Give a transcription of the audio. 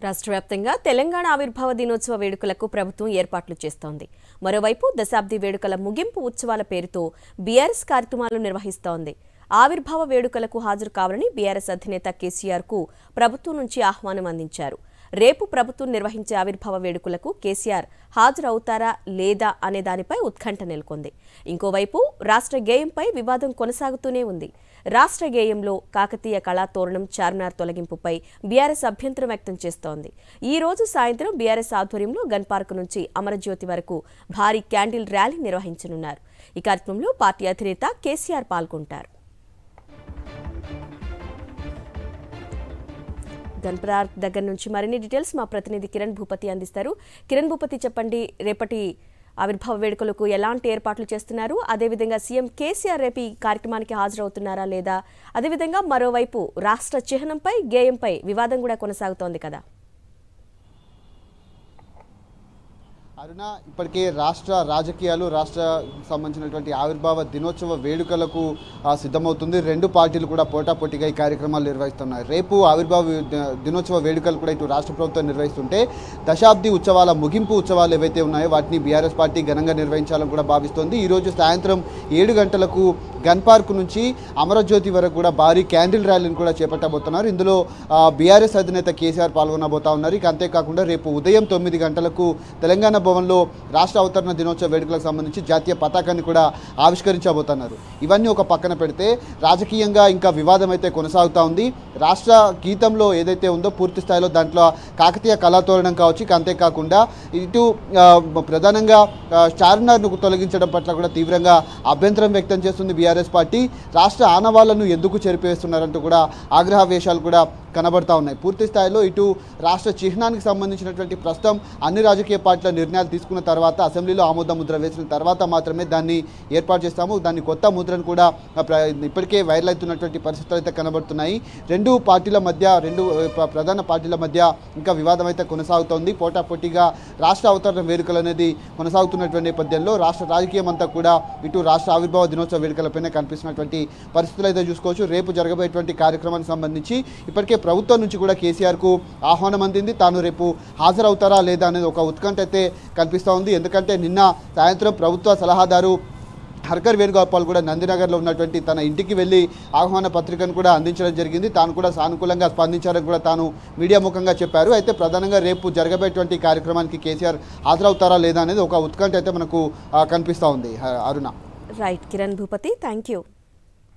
రాష్ట్ర వ్యాప్తంగా తెలంగాణ ఆవిర్భావ దినోత్సవ వేడుకలకు ప్రభుత్వం ఏర్పాట్లు చేస్తోంది. మరోవైపు దశాబ్ది వేడుకల ముగింపు ఉత్సవాల పేరుతో బీఆర్ఎస్ కార్యక్రమాలు నిర్వహిస్తోంది. ఆవిర్భావ వేడుకలకు హాజరు కావాలని బీఆర్ఎస్ అధినేత కేసీఆర్ కు ప్రభుత్వం నుంచి ఆహ్వానం అందించారు. రేపు ప్రభుత్వం నిర్వహించే ఆవిర్భావ వేడుకలకు కేసీఆర్ హాజరవుతారా లేదా అనే దానిపై ఉత్కంఠ నెలకొంది. ఇంకోవైపు రాష్ట్ర గేయంపై వివాదం కొనసాగుతూనే ఉంది. రాష్ట్ర గేయంలో కాకతీయ కళాతోరణం చార్మినార్ తొలగింపుపై బీఆర్ఎస్ అభ్యంతరం వ్యక్తం చేస్తోంది. ఈ రోజు సాయంత్రం బీఆర్ఎస్ ఆధ్వర్యంలో గన్ పార్క్ నుంచి అమరజ్యోతి వరకు భారీ క్యాండిల్ ర్యాలీ నిర్వహించనున్నారు. ఈ కార్యక్రమంలో పార్టీ అధినేత కేసీఆర్ పాల్గొంటారు. గన్ పార్క్ దగ్గర నుంచి మరిన్ని డీటెయిల్స్ మా ప్రతినిధి కిరణ్ భూపతి అందిస్తారు. కిరణ్ భూపతి, చెప్పండి, రేపటి ఆవిర్భావ వేడుకలకు ఎలాంటి ఏర్పాట్లు చేస్తున్నారు? అదేవిధంగా సీఎం కేసీఆర్ రేపు ఈ కార్యక్రమానికి హాజరవుతున్నారా లేదా? అదేవిధంగా మరోవైపు రాష్ట్ర చిహ్నంపై గేయంపై వివాదం కూడా కొనసాగుతోంది కదా. అరుణ, ఇప్పటికే రాష్ట్ర రాజకీయాలు రాష్ట్ర సంబంధించినటువంటి ఆవిర్భావ దినోత్సవ వేడుకలకు సిద్ధమవుతుంది. రెండు పార్టీలు కూడా పోటాపోటీగా ఈ కార్యక్రమాలు నిర్వహిస్తున్నాయి. రేపు ఆవిర్భావ దినోత్సవ వేడుకలు కూడా ఇటు రాష్ట్ర ప్రభుత్వం నిర్వహిస్తుంటే దశాబ్ది ఉత్సవాల ముగింపు ఉత్సవాలు ఏవైతే ఉన్నాయో వాటిని బీఆర్ఎస్ పార్టీ ఘనంగా నిర్వహించాలని కూడా భావిస్తోంది. ఈరోజు సాయంత్రం 7 గంటలకు గన్ పార్క్ నుంచి అమరజ్యోతి వరకు కూడా భారీ క్యాండిల్ ర్యాలీని కూడా చేపట్టబోతున్నారు. ఇందులో బీఆర్ఎస్ అధినేత కేసీఆర్ పాల్గొనబోతా ఉన్నారు. ఇక అంతేకాకుండా రేపు ఉదయం 9 గంటలకు తెలంగాణ భవన్లో రాష్ట్ర అవతరణ దినోత్సవ వేడుకలకు సంబంధించి జాతీయ పతాకాన్ని కూడా ఆవిష్కరించబోతున్నారు. ఇవన్నీ ఒక పక్కన పెడితే రాజకీయంగా ఇంకా వివాదం అయితే కొనసాగుతూ ఉంది. రాష్ట్ర గీతంలో ఏదైతే ఉందో పూర్తి స్థాయిలో దాంట్లో కాకతీయ కళాతోరణం కావచ్చు. ఇక అంతేకాకుండా ఇటు ప్రధానంగా చార్మినార్ను తొలగించడం పట్ల కూడా తీవ్రంగా అభ్యంతరం వ్యక్తం చేస్తుంది బీఆర్ఎస్ పార్టీ. రాష్ట్ర ఆనవాళ్లను ఎందుకు చెరిపేస్తున్నారంటూ కూడా ఆగ్రహవేశాలు కూడా కనబడతా ఉన్నాయి. పూర్తి స్థాయిలో ఇటు రాష్ట్ర చిహ్నానికి సంబంధించినటువంటి ప్రస్తుతం అన్ని రాజకీయ పార్టీల నిర్ణయాలు తీసుకున్న తర్వాత అసెంబ్లీలో ఆమోద ముద్ర వేసిన తర్వాత మాత్రమే దాన్ని ఏర్పాటు చేస్తాము. దాన్ని కొత్త ముద్రను కూడా ఇప్పటికే వైరల్ అవుతున్నటువంటి పరిస్థితులు అయితే కనబడుతున్నాయి. రెండు పార్టీల మధ్య, రెండు ప్రధాన పార్టీల మధ్య ఇంకా వివాదం అయితే కొనసాగుతోంది. పోటాపోటీగా రాష్ట్ర అవతరణ వేడుకలు అనేది కొనసాగుతున్నటువంటి నేపథ్యంలో రాష్ట్ర రాజకీయం అంతా కూడా ఇటు రాష్ట్ర ఆవిర్భావ దినోత్సవ వేడుకలపైనే కనిపిస్తున్నటువంటి పరిస్థితులు అయితే చూసుకోవచ్చు. రేపు జరగబోయేటువంటి కార్యక్రమానికి సంబంధించి ఇప్పటికే ప్రభుత్వం నుంచి కూడా కేసీఆర్కు ఆహ్వానం అందింది. తాను రేపు హాజరవుతారా లేదా అనేది ఒక ఉత్కంఠ అయితే కనిపిస్తూ ఉంది. ఎందుకంటే నిన్న సాయంత్రం ప్రభుత్వ సలహాదారు హర్కర్ వేణుగోపాల్ కూడా నందినగర్లో ఉన్నటువంటి తన ఇంటికి వెళ్ళి ఆహ్వాన పత్రికను కూడా అందించడం జరిగింది. తాను కూడా సానుకూలంగా స్పందించారని కూడా తాను మీడియా ముఖంగా చెప్పారు. అయితే ప్రధానంగా రేపు జరగబోయేటువంటి కార్యక్రమానికి కేసీఆర్ హాజరవుతారా లేదా అనేది ఒక ఉత్కంఠ అయితే మనకు కనిపిస్తూ ఉంది. Aruna. Right Kiran Bhupathi, thank you.